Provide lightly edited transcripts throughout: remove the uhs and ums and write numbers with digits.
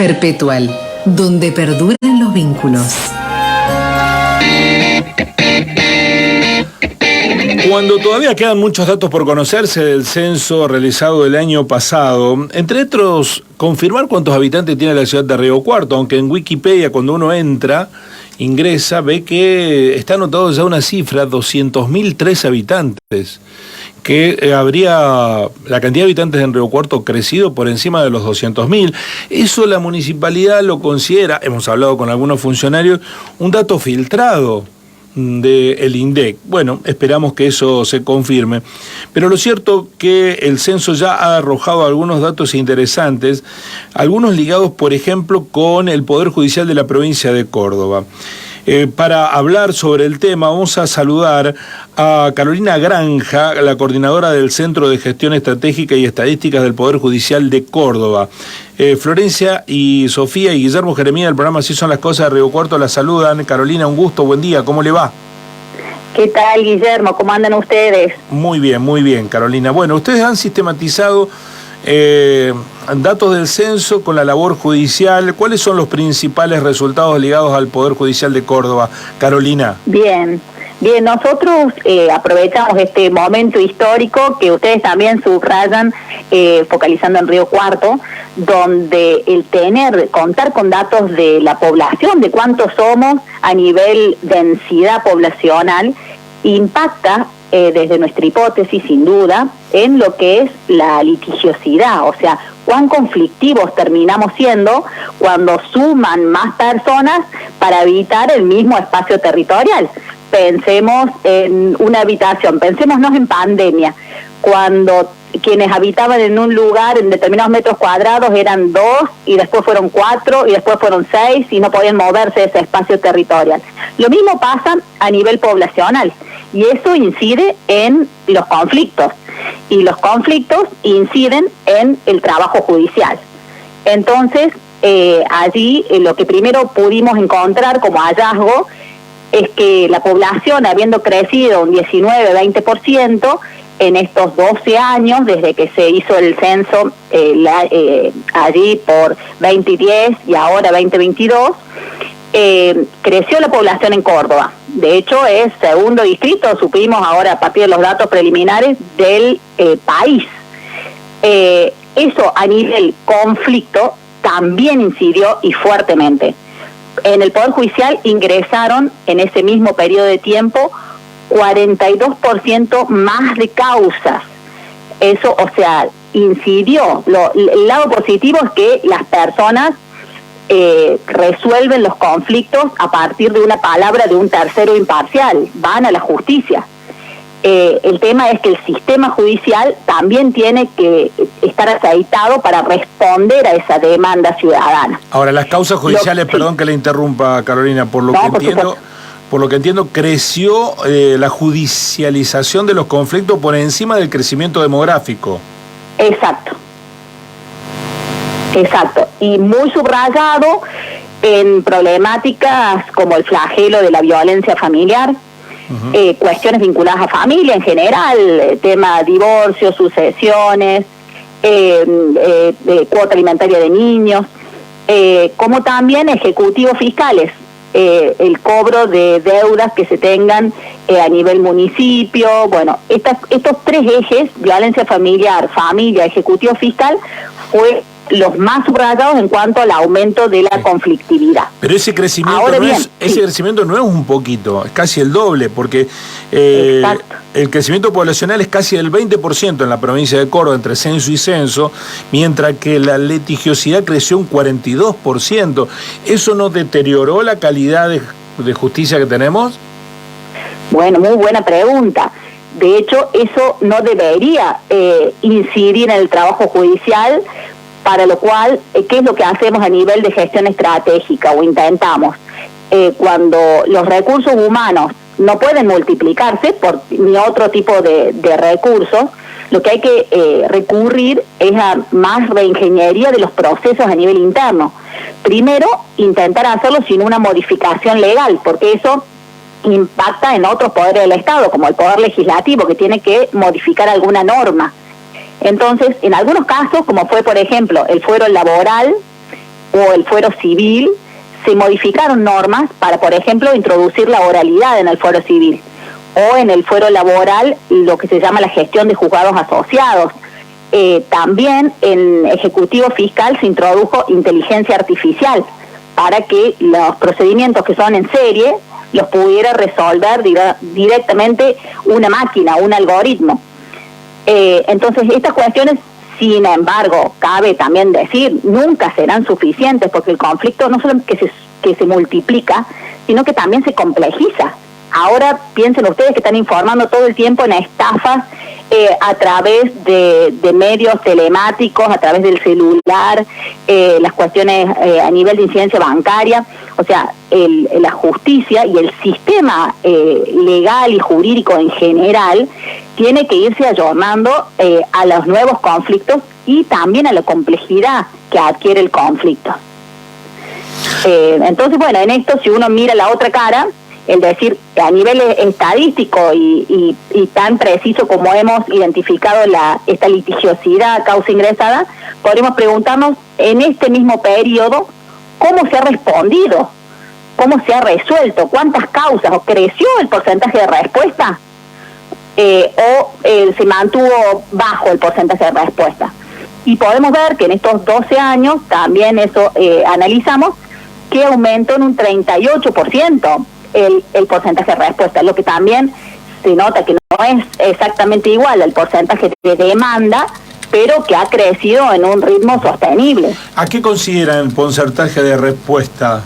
Perpetual, donde perduran los vínculos. Cuando todavía quedan muchos datos por conocerse del censo realizado el año pasado, entre otros, confirmar cuántos habitantes tiene la ciudad de Río Cuarto, aunque en Wikipedia cuando uno ingresa, ve que está anotado ya una cifra, 200.003 habitantes, que habría la cantidad de habitantes en Río Cuarto crecido por encima de los 200.000. Eso la municipalidad lo considera, hemos hablado con algunos funcionarios, un dato filtrado del INDEC. Bueno, esperamos que eso se confirme. Pero lo cierto que el censo ya ha arrojado algunos datos interesantes, algunos ligados, por ejemplo, con el Poder Judicial de la provincia de Córdoba. Para hablar sobre el tema vamos a saludar a Carolina Granja, la coordinadora del Centro de Gestión Estratégica y Estadísticas del Poder Judicial de Córdoba. Florencia y Sofía y Guillermo Jeremía del programa Así son las cosas de Río Cuarto la saludan. Carolina, un gusto, buen día, ¿cómo le va? ¿Qué tal, Guillermo? ¿Cómo andan ustedes? Muy bien, Carolina. Bueno, ustedes han sistematizado datos del censo con la labor judicial. ¿Cuáles son los principales resultados ligados al Poder Judicial de Córdoba, Carolina? Bien, nosotros aprovechamos este momento histórico que ustedes también subrayan, focalizando en Río Cuarto, donde el contar con datos de la población, de cuántos somos a nivel densidad poblacional, impacta desde nuestra hipótesis, sin duda, en lo que es la litigiosidad, o sea, cuán conflictivos terminamos siendo cuando suman más personas para habitar el mismo espacio territorial. Pensemos en una habitación, pensémonos en pandemia, cuando quienes habitaban en un lugar en determinados metros cuadrados eran 2 y después fueron 4 y después fueron 6 y no podían moverse de ese espacio territorial. Lo mismo pasa a nivel poblacional y eso incide en los conflictos y los conflictos inciden en el trabajo judicial. Entonces, allí lo que primero pudimos encontrar como hallazgo es que la población, habiendo crecido un 19-20%, en estos 12 años, desde que se hizo el censo allí por 2010 y ahora 2022, creció la población en Córdoba. De hecho, es segundo distrito, supimos ahora a partir de los datos preliminares del país. Eso a nivel conflicto también incidió y fuertemente. En el Poder Judicial ingresaron en ese mismo periodo de tiempo 42% más de causas. Eso, o sea, incidió. El lado positivo es que las personas resuelven los conflictos a partir de una palabra de un tercero imparcial, van a la justicia. El tema es que el sistema judicial también tiene que estar aceitado para responder a esa demanda ciudadana. Ahora, las causas judiciales, perdón que le interrumpa, Carolina, por lo que entiendo, creció la judicialización de los conflictos por encima del crecimiento demográfico. Exacto. Y muy subrayado en problemáticas como el flagelo de la violencia familiar, cuestiones vinculadas a familia en general, tema divorcio, sucesiones, cuota alimentaria de niños, como también ejecutivos fiscales. El cobro de deudas que se tengan a nivel municipio. Bueno, estos tres ejes, violencia familiar, familia, ejecutivo fiscal, fue los más subrayados en cuanto al aumento de la conflictividad. Pero ese crecimiento crecimiento no es un poquito, es casi el doble, porque el crecimiento poblacional es casi del 20% en la provincia de Córdoba, entre censo y censo, mientras que la litigiosidad creció un 42%. ¿Eso no deterioró la calidad de justicia que tenemos? Bueno, muy buena pregunta. De hecho, eso no debería incidir en el trabajo judicial, para lo cual, ¿qué es lo que hacemos a nivel de gestión estratégica o intentamos? Cuando los recursos humanos no pueden multiplicarse por ni otro tipo de recursos, lo que hay que recurrir es a más reingeniería de los procesos a nivel interno. Primero, intentar hacerlo sin una modificación legal, porque eso impacta en otros poderes del Estado, como el Poder Legislativo, que tiene que modificar alguna norma. Entonces, en algunos casos, como fue, por ejemplo, el fuero laboral, o el fuero civil, se modificaron normas para, por ejemplo, introducir la oralidad en el fuero civil, o en el fuero laboral lo que se llama la gestión de juzgados asociados. También en Ejecutivo Fiscal se introdujo inteligencia artificial para que los procedimientos que son en serie los pudiera resolver directamente una máquina, un algoritmo. Entonces, estas cuestiones, sin embargo, cabe también decir, nunca serán suficientes, porque el conflicto no solo que se multiplica, sino que también se complejiza. Ahora piensen ustedes que están informando todo el tiempo en estafas a través de medios telemáticos, a través del celular, las cuestiones a nivel de incidencia bancaria. O sea, la justicia y el sistema legal y jurídico en general tiene que irse ayornando a los nuevos conflictos y también a la complejidad que adquiere el conflicto. Entonces, bueno, en esto, si uno mira la otra cara, el decir, a nivel estadístico y tan preciso como hemos identificado esta litigiosidad causa ingresada, podríamos preguntarnos en este mismo periodo cómo se ha respondido, cómo se ha resuelto, cuántas causas, o creció el porcentaje de respuesta o se mantuvo bajo el porcentaje de respuesta. Y podemos ver que en estos 12 años, también eso analizamos, que aumentó en un 38% el porcentaje de respuesta, lo que también se nota que no es exactamente igual al porcentaje de demanda, pero que ha crecido en un ritmo sostenible. ¿A qué consideran el porcentaje de respuesta?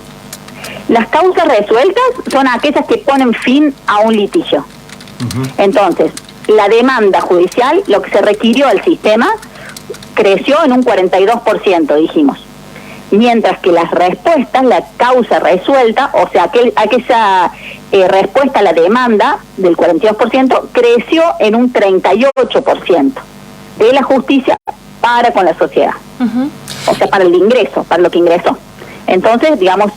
Las causas resueltas son aquellas que ponen fin a un litigio. Entonces, la demanda judicial, lo que se requirió al sistema, creció en un 42%, dijimos. Mientras que las respuestas, la causa resuelta, o sea, aquella respuesta a la demanda del 42%, creció en un 38% de la justicia para con la sociedad. O sea, para el ingreso, para lo que ingresó. Entonces, digamos,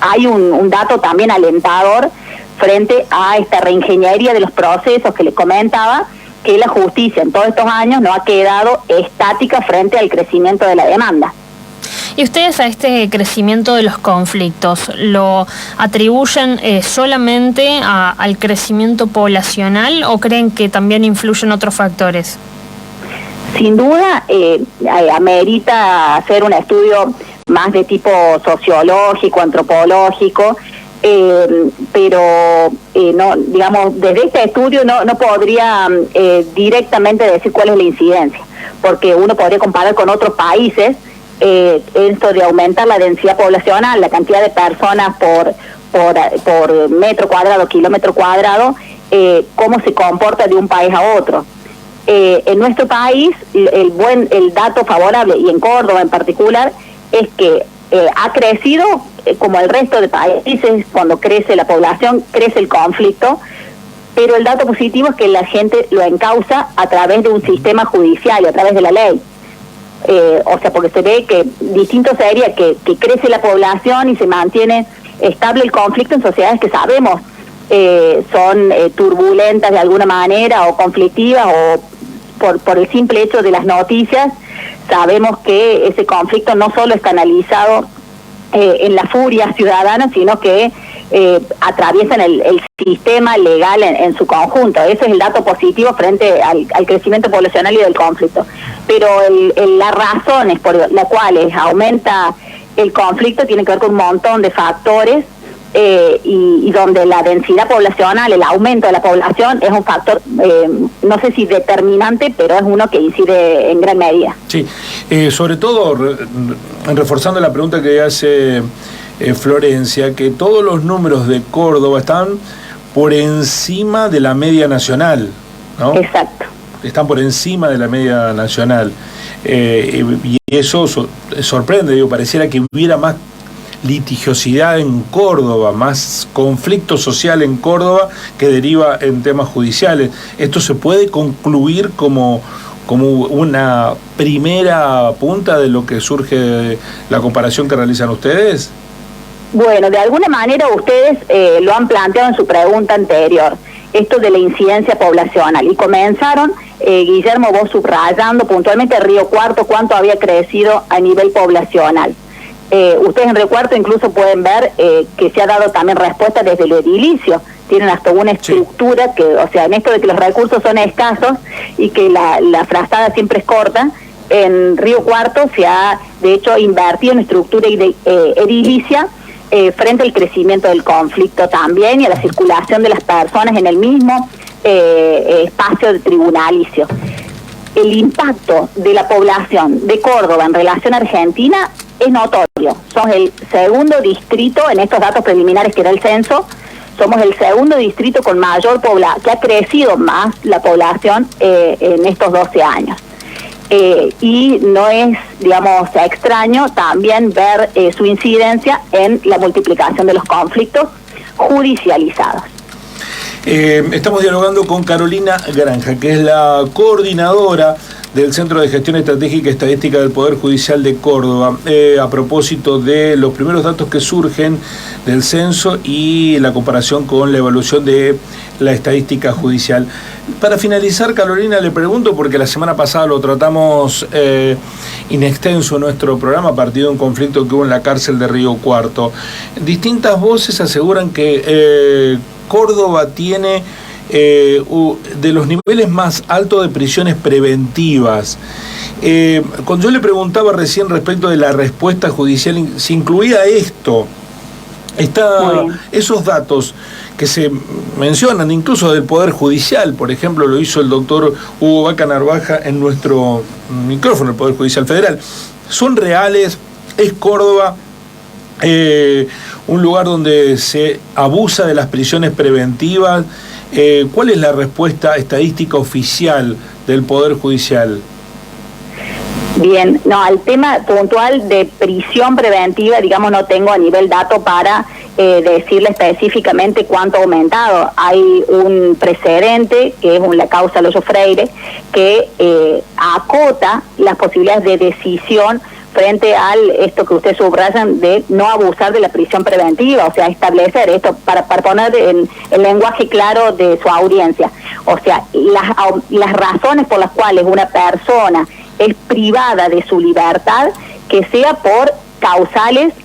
hay un dato también alentador frente a esta reingeniería de los procesos que les comentaba, que la justicia en todos estos años no ha quedado estática frente al crecimiento de la demanda. ¿Y ustedes a este crecimiento de los conflictos lo atribuyen solamente al crecimiento poblacional o creen que también influyen otros factores? Sin duda, amerita hacer un estudio más de tipo sociológico, antropológico, pero no, digamos, desde este estudio no podría directamente decir cuál es la incidencia, porque uno podría comparar con otros países esto de aumentar la densidad poblacional, la cantidad de personas por metro cuadrado, kilómetro cuadrado, cómo se comporta de un país a otro. En nuestro país, el dato favorable, y en Córdoba en particular, es que ha crecido como el resto de países. Cuando crece la población, crece el conflicto, pero el dato positivo es que la gente lo encausa a través de un sistema judicial y a través de la ley. O sea, porque se ve que distinto sería que crece la población y se mantiene estable el conflicto en sociedades que sabemos son turbulentas de alguna manera o conflictivas, o por el simple hecho de las noticias sabemos que ese conflicto no solo es canalizado en la furia ciudadana, sino que atraviesan el sistema legal en su conjunto. Ese es el dato positivo frente al crecimiento poblacional y del conflicto. Pero las razones por las cuales aumenta el conflicto tienen que ver con un montón de factores, y donde la densidad poblacional, el aumento de la población es un factor, no sé si determinante, pero es uno que incide en gran medida. Sí, sobre todo reforzando la pregunta que hace Florencia, que todos los números de Córdoba están por encima de la media nacional, ¿no? Exacto. Están por encima de la media nacional. Y eso sorprende, digo, pareciera que hubiera más litigiosidad en Córdoba, más conflicto social en Córdoba que deriva en temas judiciales. ¿Esto se puede concluir como una primera punta de lo que surge de la comparación que realizan ustedes? Bueno, de alguna manera ustedes lo han planteado en su pregunta anterior, esto de la incidencia poblacional, y comenzaron, Guillermo, vos subrayando puntualmente Río Cuarto, cuánto había crecido a nivel poblacional. Ustedes en Río Cuarto incluso pueden ver que se ha dado también respuesta desde el edilicio. Tienen hasta una estructura que, o sea, en esto de que los recursos son escasos y que la frazada siempre es corta, en Río Cuarto se ha, de hecho, invertido en estructura edilicia frente al crecimiento del conflicto también y a la circulación de las personas en el mismo espacio tribunalicio. El impacto de la población de Córdoba en relación a Argentina es notorio. Somos el segundo distrito, en estos datos preliminares que era el censo, somos el segundo distrito con mayor población, que ha crecido más la población en estos 12 años. Y no es, digamos, extraño también ver su incidencia en la multiplicación de los conflictos judicializados. Estamos dialogando con Carolina Granja, que es la coordinadora del Centro de Gestión Estratégica y Estadística del Poder Judicial de Córdoba, a propósito de los primeros datos que surgen del censo y la comparación con la evaluación de la estadística judicial. Para finalizar, Carolina, le pregunto, porque la semana pasada lo tratamos in extenso en nuestro programa a partir de un conflicto que hubo en la cárcel de Río Cuarto. Distintas voces aseguran que Córdoba tiene de los niveles más altos de prisiones preventivas. Cuando yo le preguntaba recién respecto de la respuesta judicial, se incluía esto, esos datos que se mencionan incluso del Poder Judicial. Por ejemplo, lo hizo el doctor Hugo Vaca Narvaja en nuestro micrófono, el Poder Judicial Federal. ¿Son reales? ¿Es Córdoba un lugar donde se abusa de las prisiones preventivas? ¿Cuál es la respuesta estadística oficial del Poder Judicial? Bien, no, al tema puntual de prisión preventiva, digamos, no tengo a nivel dato para decirle específicamente cuánto ha aumentado. Hay un precedente, que es la causa Loyo Freire, que acota las posibilidades de decisión frente al esto que ustedes subrayan de no abusar de la prisión preventiva, o sea, establecer esto para poner en el lenguaje claro de su audiencia. O sea, las razones por las cuales una persona es privada de su libertad, que sea por causales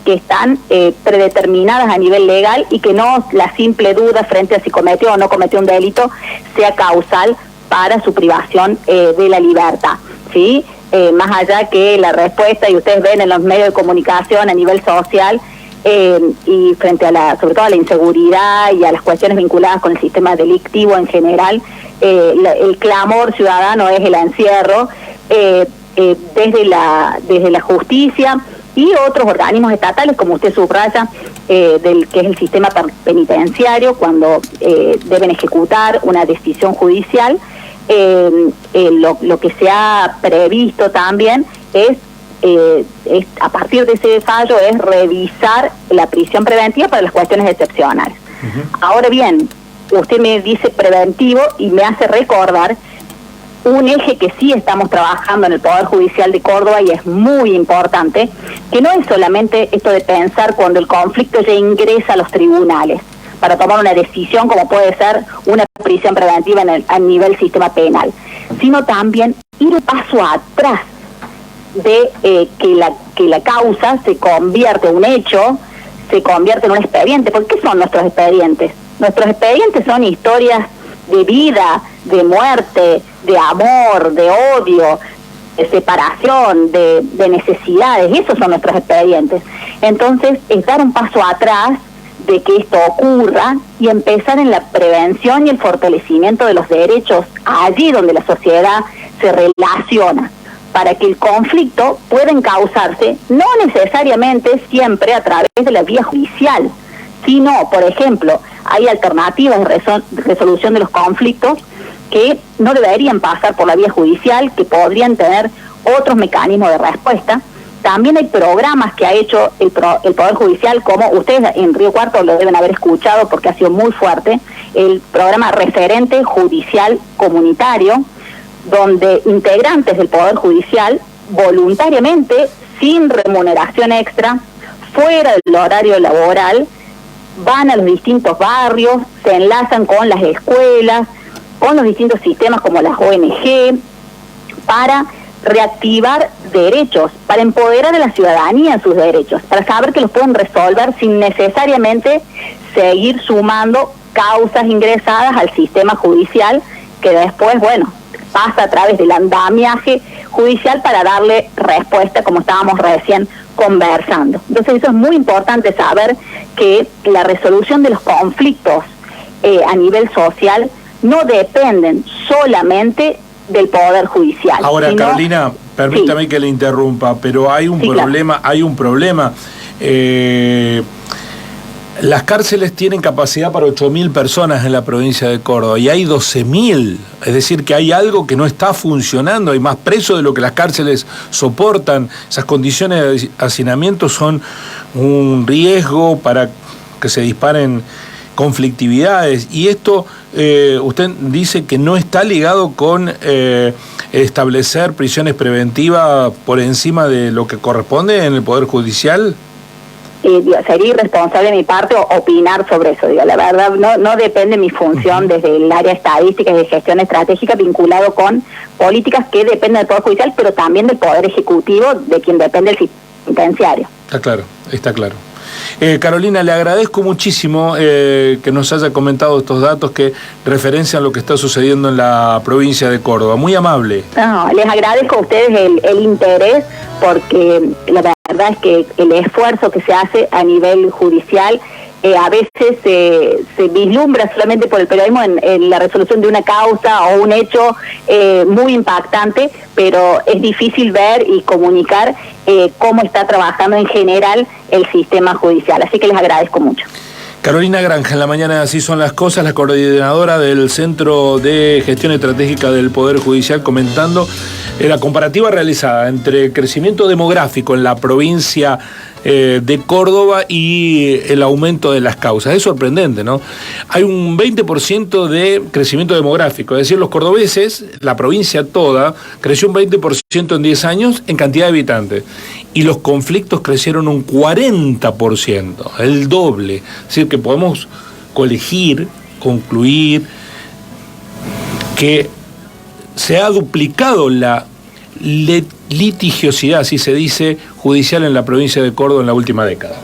que están predeterminadas a nivel legal y que no la simple duda frente a si cometió o no cometió un delito sea causal para su privación de la libertad, ¿sí? Más allá que la respuesta, y ustedes ven en los medios de comunicación a nivel social, y frente a sobre todo a la inseguridad y a las cuestiones vinculadas con el sistema delictivo en general, el clamor ciudadano es el encierro desde la justicia y otros organismos estatales, como usted subraya, del que es el sistema penitenciario, cuando deben ejecutar una decisión judicial. Lo que se ha previsto también es a partir de ese fallo es revisar la prisión preventiva para las cuestiones excepcionales. Ahora bien, usted me dice preventivo y me hace recordar un eje que sí estamos trabajando en el Poder Judicial de Córdoba y es muy importante, que no es solamente esto de pensar cuando el conflicto ya ingresa a los tribunales para tomar una decisión como puede ser una prisión preventiva a nivel sistema penal, sino también ir un paso atrás de que la causa se convierte en un hecho, se convierte en un expediente. ¿Por qué son nuestros expedientes? Nuestros expedientes son historias de vida, de muerte, de amor, de odio, de separación, de necesidades. Esos son nuestros expedientes. Entonces, es dar un paso atrás de que esto ocurra y empezar en la prevención y el fortalecimiento de los derechos allí donde la sociedad se relaciona, para que el conflicto pueda encauzarse no necesariamente siempre a través de la vía judicial, sino, por ejemplo, hay alternativas de resolución de los conflictos que no deberían pasar por la vía judicial, que podrían tener otros mecanismos de respuesta. También hay programas que ha hecho el Poder Judicial, como ustedes en Río Cuarto lo deben haber escuchado porque ha sido muy fuerte, el programa Referente Judicial Comunitario, donde integrantes del Poder Judicial voluntariamente, sin remuneración extra, fuera del horario laboral, van a los distintos barrios, se enlazan con las escuelas, con los distintos sistemas como las ONG, para reactivar derechos, para empoderar a la ciudadanía en sus derechos, para saber que los pueden resolver sin necesariamente seguir sumando causas ingresadas al sistema judicial, que después, bueno, pasa a través del andamiaje judicial para darle respuesta, como estábamos recién conversando. Entonces eso es muy importante saber que la resolución de los conflictos a nivel social no dependen solamente del Poder Judicial. Ahora, Carolina, permítame que le interrumpa, pero hay un problema, claro. Hay un problema. Las cárceles tienen capacidad para 8.000 personas en la provincia de Córdoba y hay 12.000, es decir, que hay algo que no está funcionando, hay más presos de lo que las cárceles soportan. Esas condiciones de hacinamiento son un riesgo para que se disparen conflictividades, y esto usted dice que no está ligado con establecer prisiones preventivas por encima de lo que corresponde en el Poder Judicial. Sería irresponsable de mi parte opinar sobre eso. La verdad, no depende mi función desde el área estadística y de gestión estratégica vinculado con políticas que dependen del Poder Judicial, pero también del Poder Ejecutivo, de quien depende el sistema penitenciario. Está claro, está claro. Carolina, le agradezco muchísimo que nos haya comentado estos datos que referencian lo que está sucediendo en la provincia de Córdoba. Muy amable. No, les agradezco a ustedes el interés, porque la verdad es que el esfuerzo que se hace a nivel judicial a veces se vislumbra solamente por el periodismo en la resolución de una causa o un hecho muy impactante, pero es difícil ver y comunicar cómo está trabajando en general el sistema judicial. Así que les agradezco mucho. Carolina Granja, en la mañana Así Son las Cosas, la coordinadora del Centro de Gestión Estratégica del Poder Judicial, comentando la comparativa realizada entre el crecimiento demográfico en la provincia de Córdoba y el aumento de las causas. Es sorprendente, ¿no? Hay un 20% de crecimiento demográfico, es decir, los cordobeses, la provincia toda, creció un 20% en 10 años en cantidad de habitantes, y los conflictos crecieron un 40%, el doble. Es decir, que podemos colegir, concluir que se ha duplicado la litigiosidad, así se dice, judicial en la provincia de Córdoba en la última década.